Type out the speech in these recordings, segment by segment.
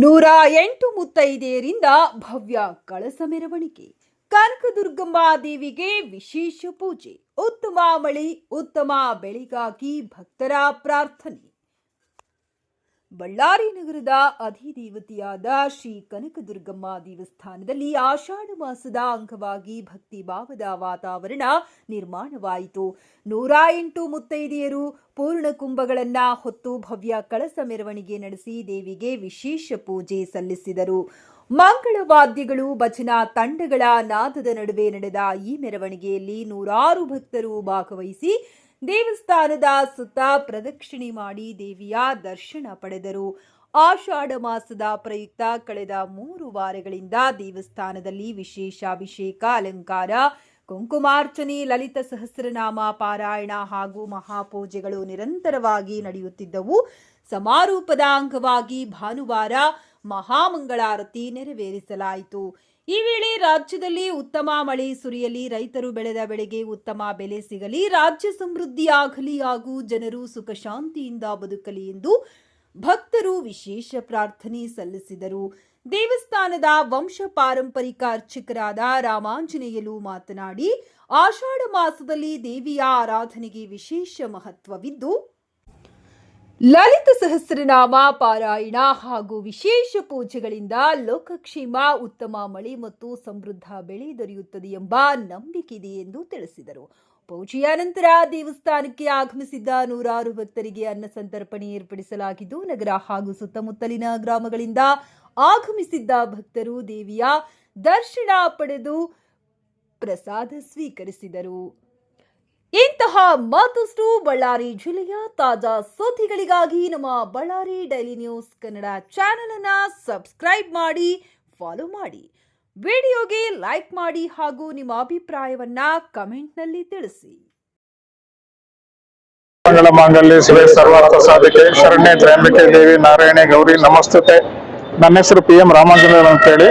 108 ಮುತ್ತೈದೆಯರಿಂದ ಭವ್ಯ ಕಳಸ ಮೆರವಣಿಗೆ. ಕನಕದುರ್ಗಮ್ಮ ದೇವಿಗೆ ವಿಶೇಷ ಪೂಜೆ. ಉತ್ತಮ ಮಳೆ, ಉತ್ತಮ ಬೆಳೆಗಾಗಿ ಭಕ್ತರ ಪ್ರಾರ್ಥನೆ. ಬಳ್ಳಾರಿ ನಗರದ ಅಧಿದೇವತೆಯಾದ ಶ್ರೀ ಕನಕದುರ್ಗಮ್ಮ ದೇವಸ್ಥಾನದಲ್ಲಿ ಆಷಾಢ ಮಾಸದ ಅಂಗವಾಗಿ ಭಕ್ತಿ ಭಾವದ ವಾತಾವರಣ ನಿರ್ಮಾಣವಾಯಿತು. 108 ಮುತ್ತೈದೆಯರು ಪೂರ್ಣ ಕುಂಭಗಳನ್ನ ಹೊತ್ತು ಭವ್ಯ ಕಳಸ ಮೆರವಣಿಗೆ ನಡೆಸಿ ದೇವಿಗೆ ವಿಶೇಷ ಪೂಜೆ ಸಲ್ಲಿಸಿದರು. ಮಂಗಳವಾದ್ಯಗಳು, ಭಜನಾ ತಂಡಗಳ ನಾದದ ನಡುವೆ ನಡೆದ ಈ ಮೆರವಣಿಗೆಯಲ್ಲಿ ನೂರಾರು ಭಕ್ತರು ಭಾಗವಹಿಸಿ ದೇವಸ್ಥಾನದ ಸುತ್ತ ಪ್ರದಕ್ಷಿಣೆ ಮಾಡಿ ದೇವಿಯ ದರ್ಶನ ಪಡೆದರು. ಆಷಾಢ ಮಾಸದ ಪ್ರಯುಕ್ತ ಕಳೆದ 3 ವಾರಗಳಿಂದ ದೇವಸ್ಥಾನದಲ್ಲಿ ವಿಶೇಷ ಅಭಿಷೇಕ, ಅಲಂಕಾರ, ಕುಂಕುಮಾರ್ಚನೆ, ಲಲಿತ ಸಹಸ್ರನಾಮ ಪಾರಾಯಣ ಹಾಗೂ ಮಹಾಪೂಜೆಗಳು ನಿರಂತರವಾಗಿ ನಡೆಯುತ್ತಿದ್ದವು. ಸಮಾರೋಪದ ಅಂಗವಾಗಿ ಭಾನುವಾರ ಮಹಾಮಂಗಳಾರತಿ ನೆರವೇರಿಸಲಾಯಿತು. ಈ ವೇಳೆ ರಾಜ್ಯದಲ್ಲಿ ಉತ್ತಮ ಮಳೆ ಸುರಿಯಲಿ, ರೈತರು ಬೆಳೆದ ಬೆಳೆಗೆ ಉತ್ತಮ ಬೆಲೆ ಸಿಗಲಿ, ರಾಜ್ಯ ಸಮೃದ್ಧಿಯಾಗಲಿ ಹಾಗೂ ಜನರು ಸುಖ ಶಾಂತಿಯಿಂದ ಬದುಕಲಿ ಎಂದು ಭಕ್ತರು ವಿಶೇಷ ಪ್ರಾರ್ಥನೆ ಸಲ್ಲಿಸಿದರು. ದೇವಸ್ಥಾನದ ವಂಶ ಪಾರಂಪರಿಕ ಅರ್ಚಕರಾದ ರಾಮಾಂಜನೇಯಲು ಮಾತನಾಡಿ, ಆಷಾಢ ಮಾಸದಲ್ಲಿ ದೇವಿಯ ಆರಾಧನೆಗೆ ವಿಶೇಷ ಮಹತ್ವವಿದ್ದು ಲಲಿತ ಸಹಸ್ರನಾಮ ಪಾರಾಯಣ ಹಾಗೂ ವಿಶೇಷ ಪೂಜೆಗಳಿಂದ ಲೋಕಕ್ಷೇಮ, ಉತ್ತಮ ಮಳೆ ಮತ್ತು ಸಮೃದ್ಧ ಬೆಳೆ ದೊರೆಯುತ್ತದೆ ಎಂಬ ನಂಬಿಕೆ ಇದೆ ಎಂದು ತಿಳಿಸಿದರು. ಪೂಜೆಯ ನಂತರ ದೇವಸ್ಥಾನಕ್ಕೆ ಆಗಮಿಸಿದ್ದ ನೂರಾರು ಭಕ್ತರಿಗೆ ಅನ್ನ ಸಂತರ್ಪಣೆ ಏರ್ಪಡಿಸಲಾಗಿದ್ದು, ನಗರ ಹಾಗೂ ಸುತ್ತಮುತ್ತಲಿನ ಗ್ರಾಮಗಳಿಂದ ಆಗಮಿಸಿದ್ದ ಭಕ್ತರು ದೇವಿಯ ದರ್ಶನ ಪಡೆದು ಪ್ರಸಾದ ಸ್ವೀಕರಿಸಿದರು. ಇಂತಹ ಮತ್ತಷ್ಟು ಬಳ್ಳಾರಿ ಜಿಲ್ಲೆಯ ತಾಜಾ ಸುದ್ದಿಗಳಿಗಾಗಿ ನಮ್ಮ Ballari daily news Kannada channel ಅನ್ನು ಸಬ್ಸ್ಕ್ರೈಬ್ ಮಾಡಿ, ಫಾಲೋ ಮಾಡಿ, ವಿಡಿಯೋಗೆ ಲೈಕ್ ಮಾಡಿ ಹಾಗೂ ನಿಮ್ಮ ಅಭಿಪ್ರಾಯವನ್ನ ಕಮೆಂಟ್ನಲ್ಲಿ ತಿಳಿಸಿ. ಮಂಗಳ ಮಾಂಗಲ್ಯ ಶಿವೆ ಸರ್ವಾರ್ಥ ಸಾಧಿಕೆ ಶರಣ್ಯ ತ್ರ್ಯಂಬಕೆ ದೇವಿ ನಾರಾಯಣೆ ಗೌರಿ ನಮಸ್ತುತೆ. ನನ್ನ ಹೆಸರು PM ರಾಮಾಂಜನೇಯಲು ಅಂತೇಳಿ,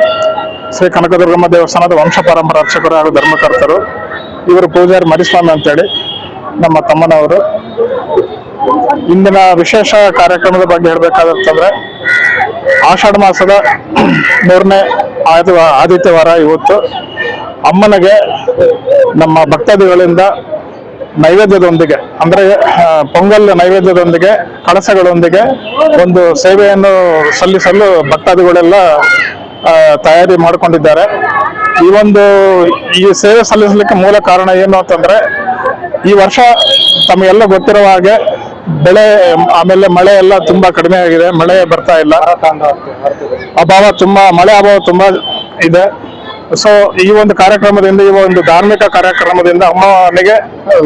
ಶ್ರೀ ಕನಕದುರ್ಗಮ್ಮ ದೇವಸ್ಥಾನದ ವಂಶ ಪಾರಂಪರ ಅರ್ಚಕರು ಹಾಗೂ ಧರ್ಮಕರ್ತರು. ಇವರು ಪೂಜಾರಿ ಮರಿಸ್ವಾಮಿ ಅಂತೇಳಿ ನಮ್ಮ ತಮ್ಮನವರು. ಇಂದಿನ ವಿಶೇಷ ಕಾರ್ಯಕ್ರಮದ ಬಗ್ಗೆ ಹೇಳಬೇಕಾದಂತಂದ್ರೆ, ಆಷಾಢ ಮಾಸದ 3ನೇ ಆದಿತ್ಯವಾರ ಇವತ್ತು ಅಮ್ಮನಿಗೆ ನಮ್ಮ ಭಕ್ತಾದಿಗಳಿಂದ ನೈವೇದ್ಯದೊಂದಿಗೆ, ಅಂದ್ರೆ ಪೊಂಗಲ್ ನೈವೇದ್ಯದೊಂದಿಗೆ, ಕಳಸಗಳೊಂದಿಗೆ ಒಂದು ಸೇವೆಯನ್ನು ಸಲ್ಲಿಸಲು ಭಕ್ತಾದಿಗಳೆಲ್ಲ ತಯಾರಿ ಮಾಡಿಕೊಂಡಿದ್ದಾರೆ. ಈ ಸೇವೆ ಸಲ್ಲಿಸಲಿಕ್ಕೆ ಮೂಲ ಕಾರಣ ಏನು ಅಂತಂದ್ರೆ, ಈ ವರ್ಷ ತಮಗೆಲ್ಲ ಗೊತ್ತಿರುವ ಹಾಗೆ ಬೆಳೆ ಆಮೇಲೆ ಮಳೆ ಎಲ್ಲ ತುಂಬಾ ಕಡಿಮೆ ಆಗಿದೆ. ಮಳೆ ಬರ್ತಾ ಇಲ್ಲ, ಮಳೆ ಅಭಾವ ತುಂಬಾ ಇದೆ. ಸೊ ಈ ಒಂದು ಕಾರ್ಯಕ್ರಮದಿಂದ, ಈ ಒಂದು ಧಾರ್ಮಿಕ ಕಾರ್ಯಕ್ರಮದಿಂದ ಅಮ್ಮನಿಗೆ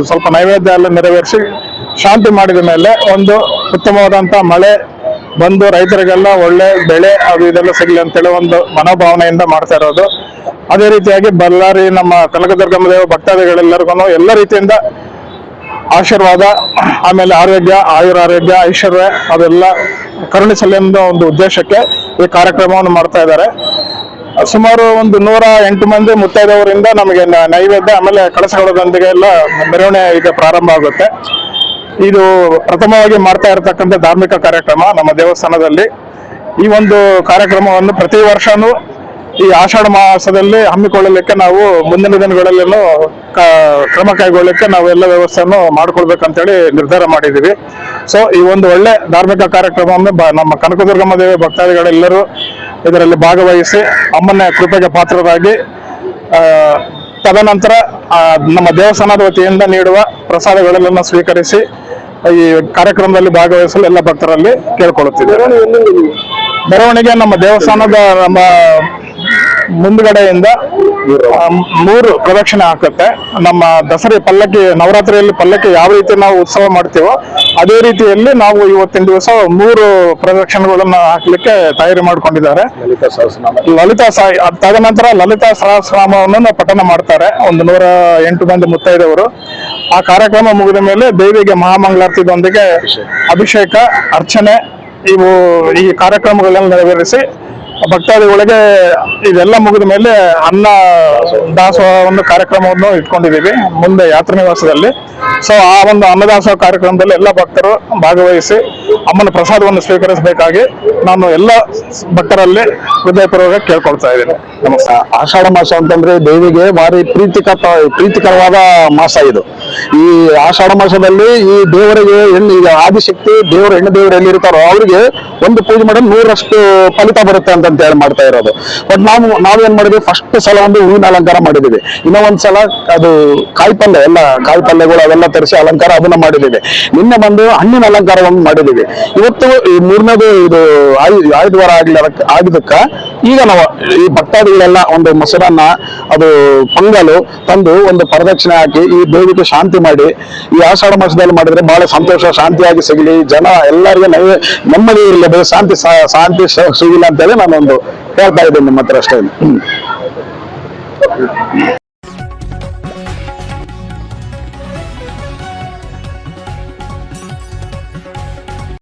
ಸ್ವಲ್ಪ ನೈವೇದ್ಯ ಎಲ್ಲ ನೆರವೇರಿಸಿ ಶಾಂತಿ ಮಾಡಿದ ಮೇಲೆ ಒಂದು ಉತ್ತಮವಾದಂತ ಮಳೆ ಬಂದು ರೈತರಿಗೆಲ್ಲ ಒಳ್ಳೆ ಬೆಳೆ ಅದು ಇದೆಲ್ಲ ಸಿಗಲಿ ಅಂತೇಳಿ ಒಂದು ಮನೋಭಾವನೆಯಿಂದ ಮಾಡ್ತಾ ಇರೋದು. ಅದೇ ರೀತಿಯಾಗಿ ಬಳ್ಳಾರಿ ನಮ್ಮ ಕನಕದುರ್ಗಮ್ಮ ದೇವ ಭಕ್ತಾದಿಗಳೆಲ್ಲರಿಗೂ ಎಲ್ಲ ರೀತಿಯಿಂದ ಆಶೀರ್ವಾದ, ಆಮೇಲೆ ಆರೋಗ್ಯ, ಆಯುರಾರೋಗ್ಯ, ಐಶ್ವರ್ಯ ಅದೆಲ್ಲ ಕರುಣಿಸಲಿ ಅನ್ನೋ ಒಂದು ಉದ್ದೇಶಕ್ಕೆ ಈ ಕಾರ್ಯಕ್ರಮವನ್ನು ಮಾಡ್ತಾ ಇದ್ದಾರೆ. ಸುಮಾರು ಒಂದು 108 ಮಂದಿ ಮುತ್ತೈದವರಿಂದ ನಮಗೆ ನೈವೇದ್ಯ ಆಮೇಲೆ ಕಳಸಗಳೊಂದಿಗೆ ಎಲ್ಲ ಮೆರವಣಿಗೆ ಈಗ ಪ್ರಾರಂಭ ಆಗುತ್ತೆ. ಇದು ಪ್ರಥಮವಾಗಿ ಮಾಡ್ತಾ ಇರತಕ್ಕಂಥ ಧಾರ್ಮಿಕ ಕಾರ್ಯಕ್ರಮ ನಮ್ಮ ದೇವಸ್ಥಾನದಲ್ಲಿ. ಈ ಒಂದು ಕಾರ್ಯಕ್ರಮವನ್ನು ಪ್ರತಿ ವರ್ಷನೂ ಈ ಆಷಾಢ ಮಾಸದಲ್ಲಿ ಹಮ್ಮಿಕೊಳ್ಳಲಿಕ್ಕೆ ನಾವು ಮುಂದಿನ ದಿನಗಳಲ್ಲೇನು ಕ್ರಮ ಕೈಗೊಳ್ಳಲಿಕ್ಕೆ ನಾವು ಎಲ್ಲ ವ್ಯವಸ್ಥೆಯನ್ನು ಮಾಡ್ಕೊಳ್ಬೇಕಂತೇಳಿ ನಿರ್ಧಾರ ಮಾಡಿದ್ದೀವಿ. ಸೊ ಈ ಒಂದು ಒಳ್ಳೆ ಧಾರ್ಮಿಕ ಕಾರ್ಯಕ್ರಮವನ್ನು ನಮ್ಮ ಕನಕದುರ್ಗಮ್ಮ ದೇವಿ ಭಕ್ತಾದಿಗಳೆಲ್ಲರೂ ಇದರಲ್ಲಿ ಭಾಗವಹಿಸಿ ಅಮ್ಮನ ಕೃಪೆಗೆ ಪಾತ್ರರಾಗಿ, ತದನಂತರ ನಮ್ಮ ದೇವಸ್ಥಾನದ ವತಿಯಿಂದ ನೀಡುವ ಪ್ರಸಾದಗಳೆಲ್ಲ ಸ್ವೀಕರಿಸಿ ಈ ಕಾರ್ಯಕ್ರಮದಲ್ಲಿ ಭಾಗವಹಿಸಲು ಎಲ್ಲ ಭಕ್ತರಲ್ಲಿ ಕೇಳ್ಕೊಳ್ಳುತ್ತಿದ್ದೇವೆ. ಮೆರವಣಿಗೆ ನಮ್ಮ ದೇವಸ್ಥಾನದ ಮುಂದ್ಗಡೆಯಿಂದ 3 ಪ್ರದಕ್ಷಿಣೆ ಹಾಕುತ್ತೆ. ನಮ್ಮ ದಸರಾ ಪಲ್ಲಕ್ಕಿ, ನವರಾತ್ರಿಯಲ್ಲಿ ಪಲ್ಲಕ್ಕಿ ಯಾವ ರೀತಿ ನಾವು ಉತ್ಸವ ಮಾಡ್ತೀವೋ ಅದೇ ರೀತಿಯಲ್ಲಿ ನಾವು ಇವತ್ತಿನ ದಿವಸ 3 ಪ್ರದಕ್ಷಿಣೆಗಳನ್ನ ಹಾಕ್ಲಿಕ್ಕೆ ತಯಾರಿ ಮಾಡ್ಕೊಂಡಿದ್ದಾರೆ. ತದನಂತರ ಲಲಿತಾ ಸಹಸ್ರನಾಮವನ್ನು ಪಠನ ಮಾಡ್ತಾರೆ ಒಂದು 108 ಮಂದಿ ಮುತ್ತೈದವರು. ಆ ಕಾರ್ಯಕ್ರಮ ಮುಗಿದ ಮೇಲೆ ದೇವಿಗೆ ಮಹಾಮಂಗಳಾರತಿಯೊಂದಿಗೆ ಅಭಿಷೇಕ, ಅರ್ಚನೆ ಈ ಕಾರ್ಯಕ್ರಮಗಳನ್ನು ನೆರವೇರಿಸಿ ಭಕ್ತಾದಿಗಳಿಗೆ ಇದೆಲ್ಲ ಮುಗಿದ ಮೇಲೆ ಅನ್ನ ದಾಸೋಹ ಒಂದು ಕಾರ್ಯಕ್ರಮವನ್ನು ಇಟ್ಕೊಂಡಿದ್ದೀವಿ ಮುಂದೆ ಯಾತ್ರಾ ನಿವಾಸದಲ್ಲಿ. ಸೊ ಆ ಒಂದು ಅನ್ನದಾಸೋಹ ಕಾರ್ಯಕ್ರಮದಲ್ಲಿ ಎಲ್ಲ ಭಕ್ತರು ಭಾಗವಹಿಸಿ ಅಮ್ಮನ ಪ್ರಸಾದವನ್ನು ಸ್ವೀಕರಿಸಬೇಕಾಗಿ ನಾನು ಎಲ್ಲ ಭಕ್ತರಲ್ಲಿ ಹೃದಯಪೂರ್ವಕ ಕೇಳ್ಕೊಳ್ತಾ ಇದ್ದೀನಿ. ನಮಸ್ಕಾರ. ಆಷಾಢ ಮಾಸ ಅಂತಂದ್ರೆ ದೇವಿಗೆ ಭಾರಿ ಪ್ರೀತಿಕರವಾದ ಮಾಸ ಇದು. ಈ ಆಷಾಢ ಮಾಸದಲ್ಲಿ ಈ ದೇವರಿಗೆ ಈಗ ಆದಿಶಕ್ತಿ ದೇವರು ಹೆಣ್ಣು ದೇವರು ಎಲ್ಲಿ ಇರ್ತಾರೋ ಅವರಿಗೆ ಒಂದು ಪೂಜೆ ಮಾಡೋದು 100ರಷ್ಟು ಫಲಿತ ಬರುತ್ತೆ ಅಂತ ಹೇಳಿ ಮಾಡ್ತಾ ಇರೋದು. ಬಟ್ ನಾವೇನ್ ಮಾಡಿದ್ವಿ, ಫಸ್ಟ್ ಸಲ ಒಂದು ಹೂವಿನ ಅಲಂಕಾರ ಮಾಡಿದೀವಿ. ಇನ್ನೂ ಒಂದ್ಸಲ ಅದು ಕಾಯಿಪಲ್ಯ ಕಾಯಿಪಲ್ಯಗಳು ಅವೆಲ್ಲ ತರಿಸಿ ಅಲಂಕಾರ ಅದನ್ನ ಮಾಡಿದೀವಿ. ನಿನ್ನೆ ಬಂದು ಹಣ್ಣಿನ ಅಲಂಕಾರವನ್ನು ಮಾಡಿದೀವಿ. ಇವತ್ತು ಈ 3ನೇದು ಇದು ಆಯುಧವಾರ ಆಗಿದ್ದಕ್ಕ ಈಗ ನಾವು ಈ ಭಕ್ತಾದಿಗಳೆಲ್ಲ ಒಂದು ಮೊಸರನ್ನ ಅದು ಪೊಂಗಲು ತಂದು ಒಂದು ಪ್ರದಕ್ಷಿಣೆ ಹಾಕಿ ಈ ದೇವಿಗೆ ಶಾಂತಿ ಮಾಡಿ ಈ ಆಷಾಢ ಮಾಸದಲ್ಲಿ ಮಾಡಿದ್ರೆ ಬಹಳ ಸಂತೋಷ, ಶಾಂತಿಯಾಗಿ ಸಿಗಲಿ, ಜನ ಎಲ್ಲರಿಗೂ ನೆಮ್ಮದಿ ಇರಲಿ, ಶಾಂತಿ ಸಿಗಿಲ್ಲ ಅಂತೇಳಿ ನಾನೊಂದು ಹೇಳ್ತಾ ಇದ್ದೀನಿ ನಿಮ್ಮ ಹತ್ರ ಅಷ್ಟೇ.